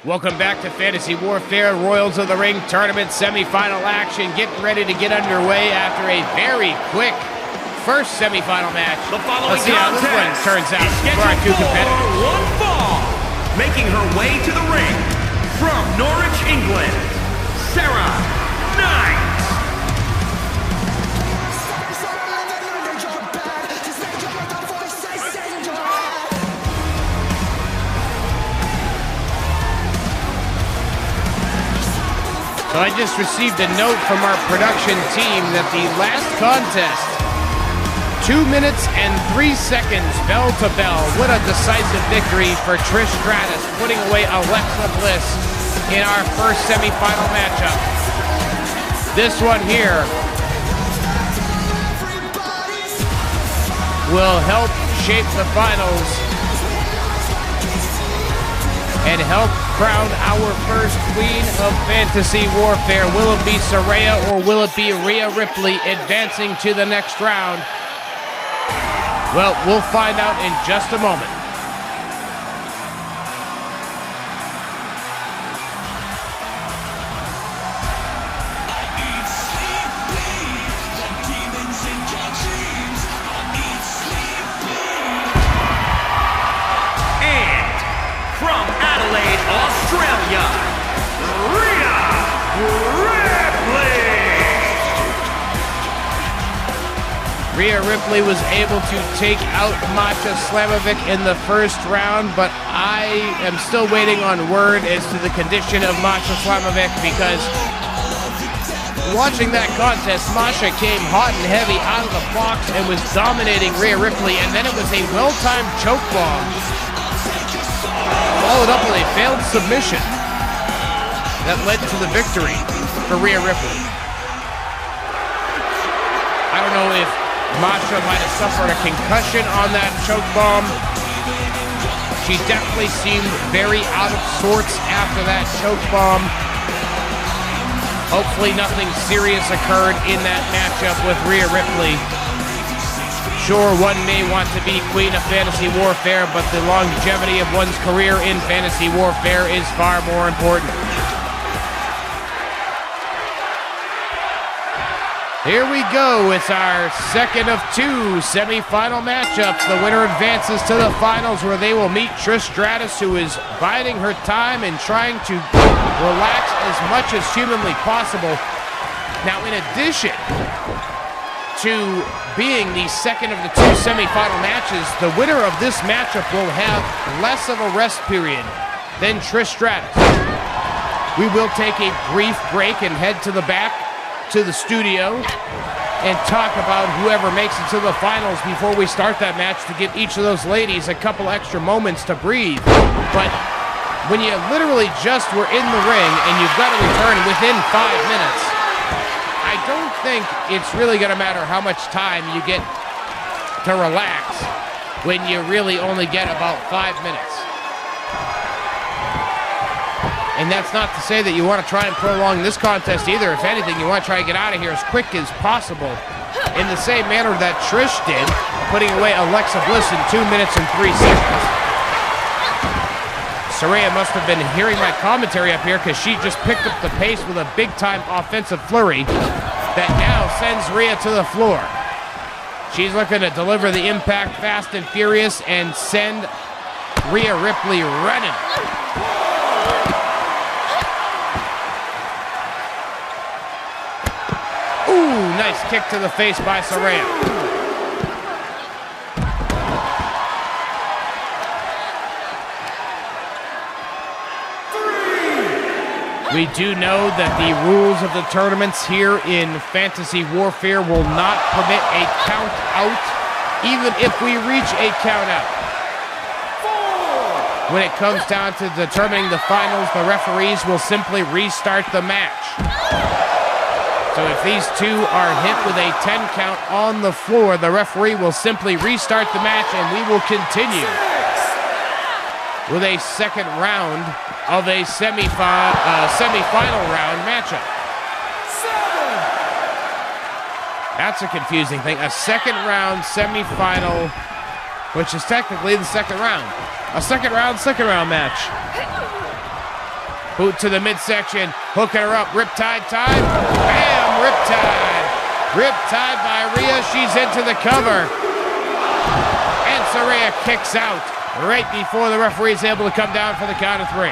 Welcome back to Fantasy Warfare Royals of the Ring Tournament semifinal action. Getting ready to get underway after a very quick first semifinal match. Let's see how this one turns out for our two competitors. One fall, making her way to the ring from Norwich, England, Sarah Knight. So I just received a note from our production team that the last contest, 2 minutes and 3 seconds, bell to bell. What a decisive victory for Trish Stratus, putting away Alexa Bliss in our first semifinal matchup. This one here will help shape the finals and help crown our first queen of Fantasy Warfare. Will it be Saraya or will it be Rhea Ripley advancing to the next round? Well, we'll find out in just a moment. Rhea Ripley was able to take out Masha Slamovic in the first round, but I am still waiting on word as to the condition of Masha Slamovic, because watching that contest, Masha came hot and heavy out of the box and was dominating Rhea Ripley, and then it was a well-timed choke bomb, followed up with a failed submission that led to the victory for Rhea Ripley. I don't know if Masha might have suffered a concussion on that choke bomb. She definitely seemed very out of sorts after that choke bomb. Hopefully nothing serious occurred in that matchup with Rhea Ripley. Sure, one may want to be queen of fantasy warfare, but the longevity of one's career in fantasy warfare is far more important. Here we go. It's our second of two semifinal matchups. The winner advances to the finals, where they will meet Trish Stratus, who is biding her time and trying to relax as much as humanly possible. Now, in addition to being the second of the two semifinal matches, the winner of this matchup will have less of a rest period than Trish Stratus. We will take a brief break and head to the back to the studio and talk about whoever makes it to the finals before we start that match, to give each of those ladies a couple extra moments to breathe. But when you literally just were in the ring and you've got to return within 5 minutes, I don't think it's really going to matter how much time you get to relax when you really only get about 5 minutes. And that's not to say that you want to try and prolong this contest either. If anything, you want to try and get out of here as quick as possible, in the same manner that Trish did, putting away Alexa Bliss in 2 minutes and 3 seconds. Saraya must have been hearing my commentary up here, because she just picked up the pace with a big-time offensive flurry that now sends Rhea to the floor. She's looking to deliver the impact fast and furious and send Rhea Ripley running. Ooh, nice kick to the face by Saraya. We do know that the rules of the tournaments here in Fantasy Warfare will not permit a count out, even if we reach a count out. When it comes down to determining the finals, the referees will simply restart the match. So if these two are hit with a 10 count on the floor, the referee will simply restart the match, and we will continue with a second round of a semifinal round matchup. That's a confusing thing. A second round semifinal, which is technically the second round. A second round match. Boot to the midsection, hooking her up, riptide time. Bam, riptide. Riptide by Rhea, she's into the cover. And Saraya kicks out right before the referee is able to come down for the count of 3.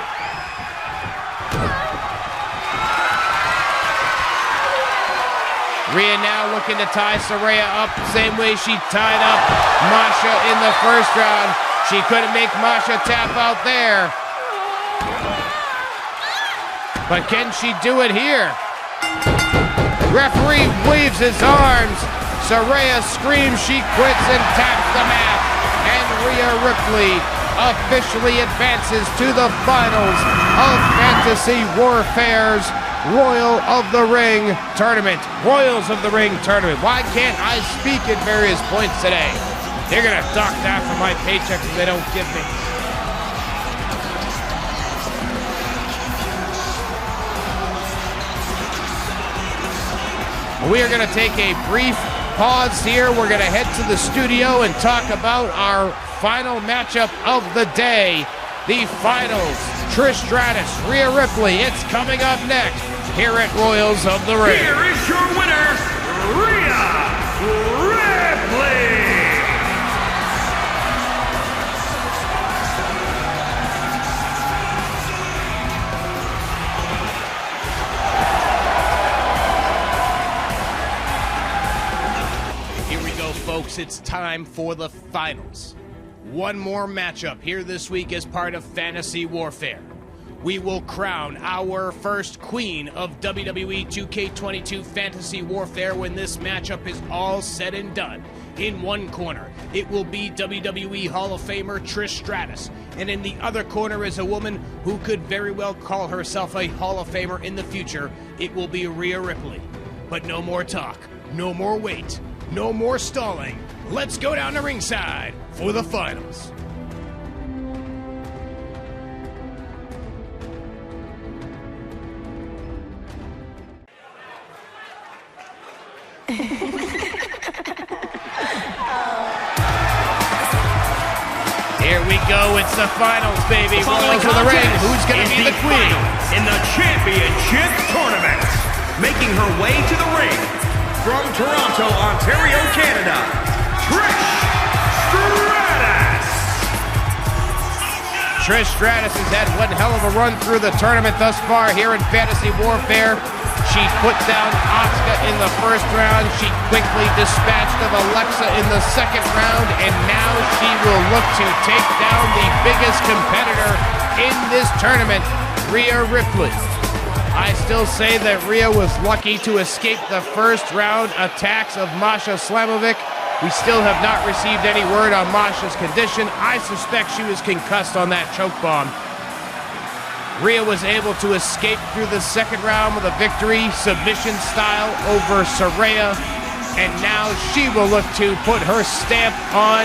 Rhea now looking to tie Saraya up, same way she tied up Masha in the first round. She couldn't make Masha tap out there. But can she do it here? Referee waves his arms. Saraya screams she quits and taps the mat. And Rhea Ripley officially advances to the finals of Fantasy Warfare's Royal of the Ring Tournament. Royals of the Ring Tournament. Why can't I speak at various points today? They're going to dock that from my paychecks if they don't give me. We are going to take a brief pause here. We're going to head to the studio and talk about our final matchup of the day. The finals, Trish Stratus, Rhea Ripley. It's coming up next here at Royals of the Ring. Here is your winner, Rhea Ripley. folks, it's time for the finals. One more matchup here this week as part of Fantasy Warfare. We will crown our first queen of WWE 2K22 Fantasy Warfare when this matchup is all said and done. In one corner, it will be WWE Hall of Famer Trish Stratus, and in the other corner is a woman who could very well call herself a Hall of Famer in the future. It will be Rhea Ripley. But no more talk, no more wait, no more stalling. Let's go down to ringside for the finals. Here we go, it's the finals, baby. Royals of the Ring. Who's going to be the queen? In the championship tournament, making her way to the ring from Toronto, Ontario, Canada, Trish Stratus. Trish Stratus has had one hell of a run through the tournament thus far here in Fantasy Warfare. She put down Asuka in the first round. She quickly dispatched of Alexa in the second round, and now she will look to take down the biggest competitor in this tournament, Rhea Ripley. I still say that Rhea was lucky to escape the first round attacks of Masha Slamovic. We still have not received any word on Masha's condition. I suspect she was concussed on that choke bomb. Rhea was able to escape through the second round with a victory, submission style over Saraya. And now she will look to put her stamp on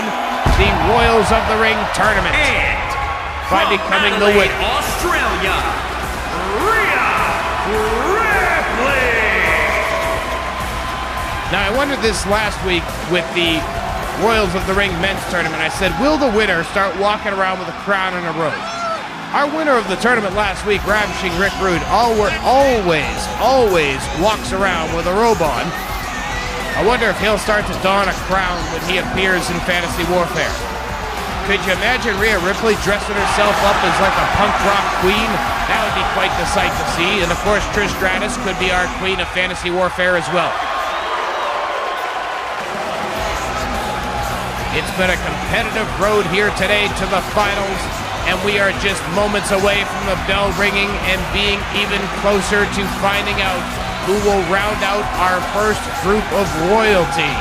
the Royals of the Ring tournament And by becoming the winner. Australia, Rhea Ripley. Now, I wondered this last week with the Royals of the Ring men's tournament. I said, will the winner start walking around with a crown and a robe? Our winner of the tournament last week, Ravishing Rick Rude, always walks around with a robe on. I wonder if he'll start to don a crown when he appears in Fantasy Warfare. Could you imagine Rhea Ripley dressing herself up as like a punk rock queen? That would be quite the sight to see. And of course, Trish Stratus could be our queen of Fantasy Warfare as well. It's been a competitive road here today to the finals, and we are just moments away from the bell ringing and being even closer to finding out who will round out our first group of royalty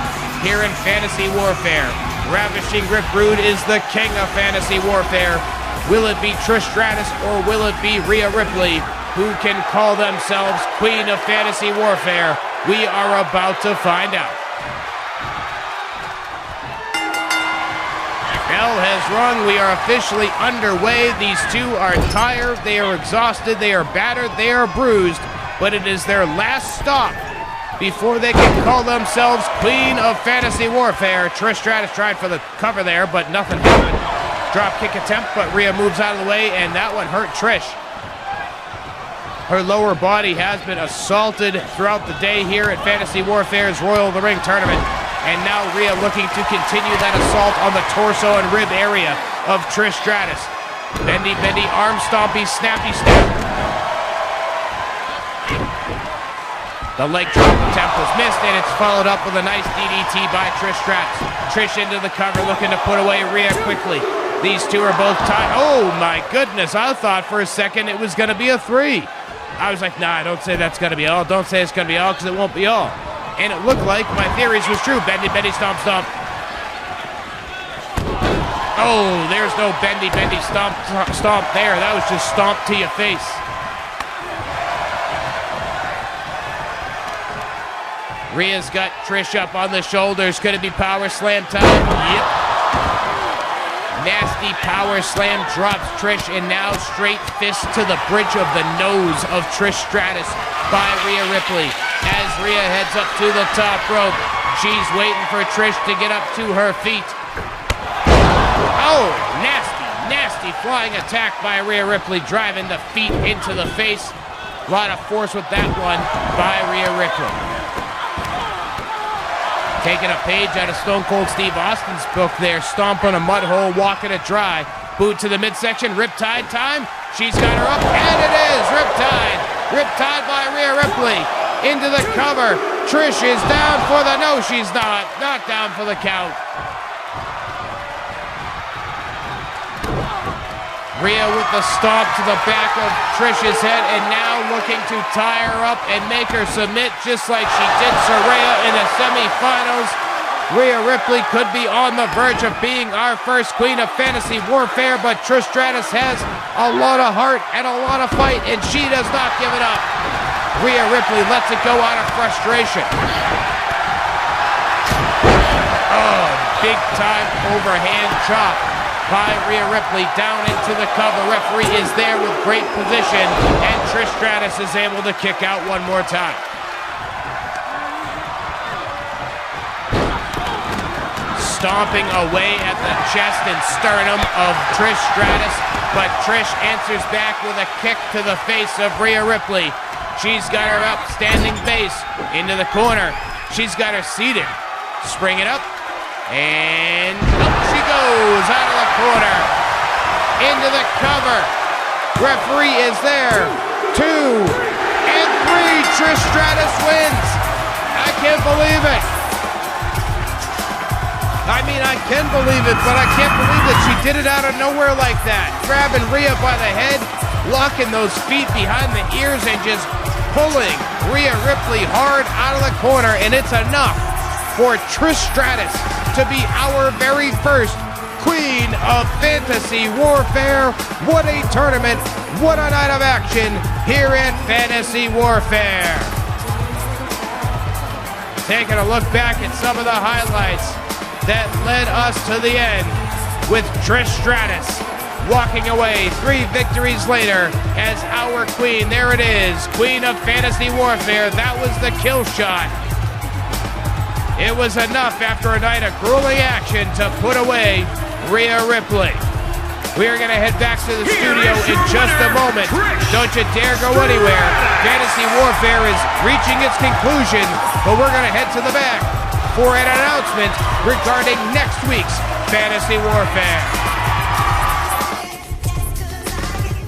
here in Fantasy Warfare. Ravishing Rick Rude is the king of Fantasy Warfare. Will it be Trish Stratus or will it be Rhea Ripley, who can call themselves Queen of Fantasy Warfare? We are about to find out. Bell has rung. We are officially underway. These two are tired. They are exhausted. They are battered. They are bruised. But it is their last stop before they can call themselves Queen of Fantasy Warfare. Trish Stratus tried for the cover there, but nothing happened. Drop kick attempt, but Rhea moves out of the way, and that one hurt Trish. Her lower body has been assaulted throughout the day here at Fantasy Warfare's Royal of the Ring tournament. And now Rhea looking to continue that assault on the torso and rib area of Trish Stratus. Bendy, arm stompy, snappy snap. The leg drop attempt was missed, and it's followed up with a nice DDT by Trish Stratus. Trish into the cover, looking to put away Rhea quickly. These two are both tied. Oh my goodness, I thought for a second it was going to be a 3. I was like, nah, don't say that's going to be all. Don't say it's going to be all, because it won't be all. And it looked like my theories was true. Bendy, stomp, stomp. Oh, there's no bendy, stomp there. That was just stomp to your face. Rhea's got Trish up on the shoulders. Could it be power slam time? Yep. Nasty power slam drops Trish, and now straight fist to the bridge of the nose of Trish Stratus by Rhea Ripley. As Rhea heads up to the top rope, she's waiting for Trish to get up to her feet. Oh, nasty flying attack by Rhea Ripley, driving the feet into the face. A lot of force with that one by Rhea Ripley. Taking a page out of Stone Cold Steve Austin's book there. Stomp on a mud hole, walking it dry. Boot to the midsection, Riptide time. She's got her up, and it is Riptide. Riptide by Rhea Ripley. Into the cover. Trish is down for the, no she's not down for the count. Rhea with the stomp to the back of Trish's head, and now looking to tie her up and make her submit just like she did Saraya in the semifinals. Rhea Ripley could be on the verge of being our first queen of fantasy warfare, but Trish Stratus has a lot of heart and a lot of fight, and she does not give it up. Rhea Ripley lets it go out of frustration. Oh, big time overhand chop by Rhea Ripley down into the cover. Referee is there with great position, and Trish Stratus is able to kick out one more time. Stomping away at the chest and sternum of Trish Stratus, but Trish answers back with a kick to the face of Rhea Ripley. She's got her up, standing base into the corner. She's got her seated. Spring it up, and up she goes out of the corner, into the cover. Referee is there. 2 and 3. Trish Stratus wins. I can't believe it. I mean, I can believe it, but I can't believe that she did it out of nowhere like that. Grabbing Rhea by the head, locking those feet behind the ears, and just pulling Rhea Ripley hard out of the corner. And it's enough for Trish Stratus to be our very first Queen of Fantasy Warfare. What a tournament, what a night of action here at Fantasy Warfare. Taking a look back at some of the highlights that led us to the end, with Trish Stratus walking away 3 victories later as our queen. There it is, Queen of Fantasy Warfare. That was the kill shot. It was enough after a night of grueling action to put away Rhea Ripley. We are going to head back to the studio in just a moment. Don't you dare go anywhere. Fantasy Warfare is reaching its conclusion, but we're going to head to the back for an announcement regarding next week's Fantasy Warfare.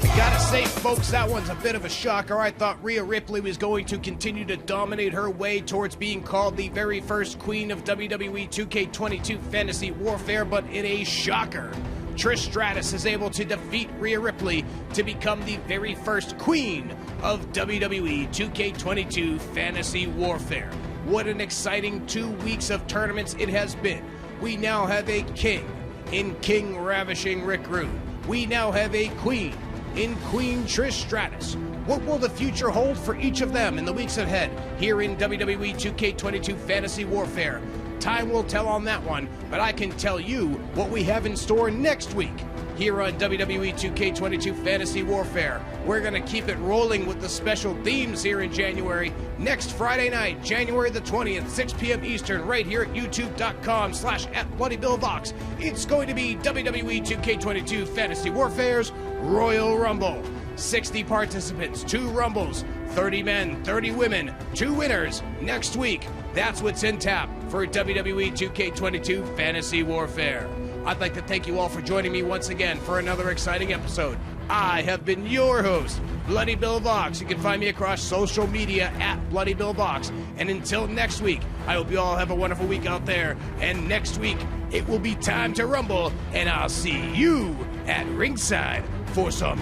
I gotta say, folks, that one's a bit of a shocker. I thought Rhea Ripley was going to continue to dominate her way towards being called the very first queen of WWE 2K22 Fantasy Warfare, but in a shocker, Trish Stratus is able to defeat Rhea Ripley to become the very first queen of WWE 2K22 Fantasy Warfare. What an exciting 2 weeks of tournaments it has been. We now have a king in King Ravishing Rick Rude. We now have a queen in Queen Trish Stratus. What will the future hold for each of them in the weeks ahead here in WWE 2K22 Fantasy Warfare? Time will tell on that one, but I can tell you what we have in store next week here on WWE 2K22 Fantasy Warfare. We're going to keep it rolling with the special themes here in January. Next Friday night, January the 20th, 6 p.m. Eastern, right here at youtube.com/@BloodyBillVox. It's going to be WWE 2K22 Fantasy Warfare's Royal Rumble. 60 participants, 2 Rumbles, 30 men, 30 women, 2 winners next week. That's what's in tap for WWE 2K22 Fantasy Warfare. I'd like to thank you all for joining me once again for another exciting episode. I have been your host, Bloody Bill Vox. You can find me across social media at Bloody Bill Vox. And until next week, I hope you all have a wonderful week out there. And next week, it will be time to rumble, and I'll see you at ringside for some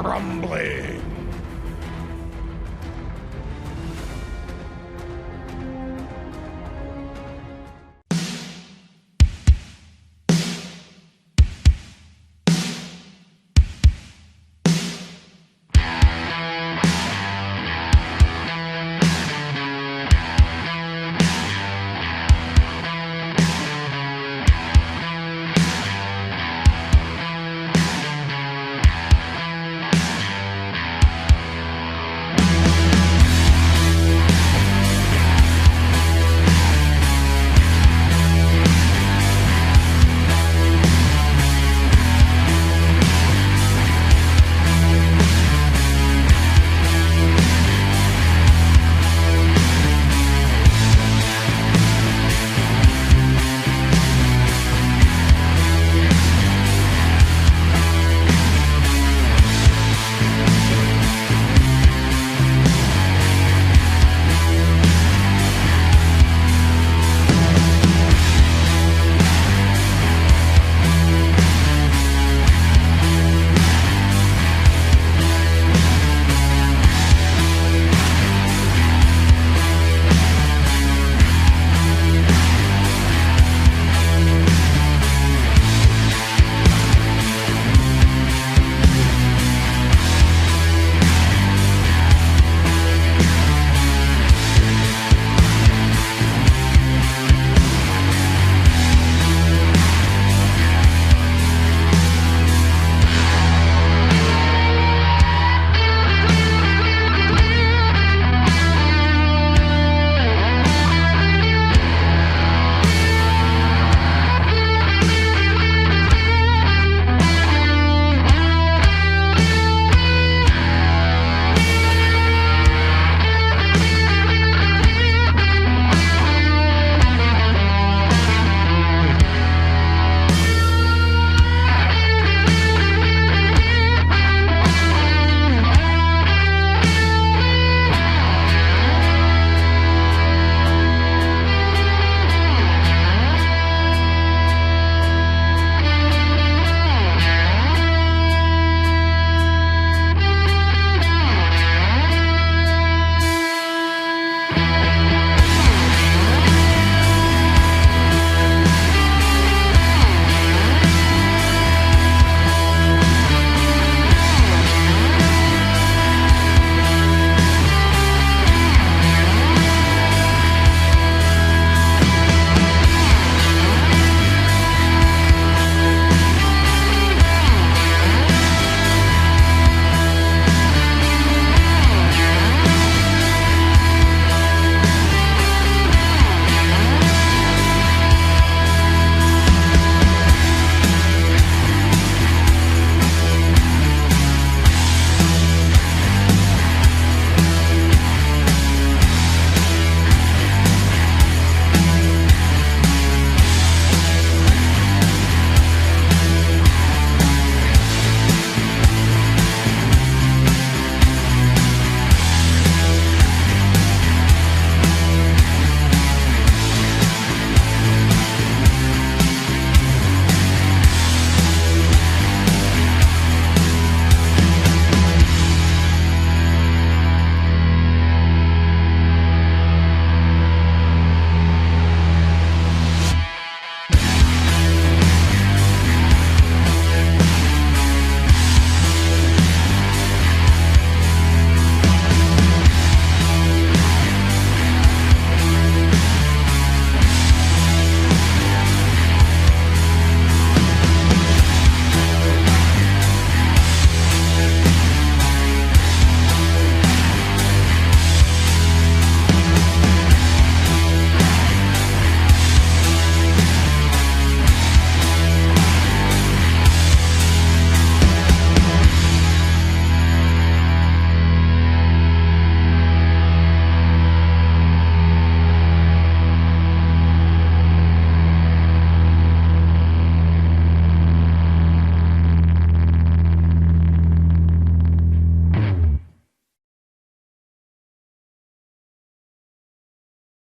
rumbling.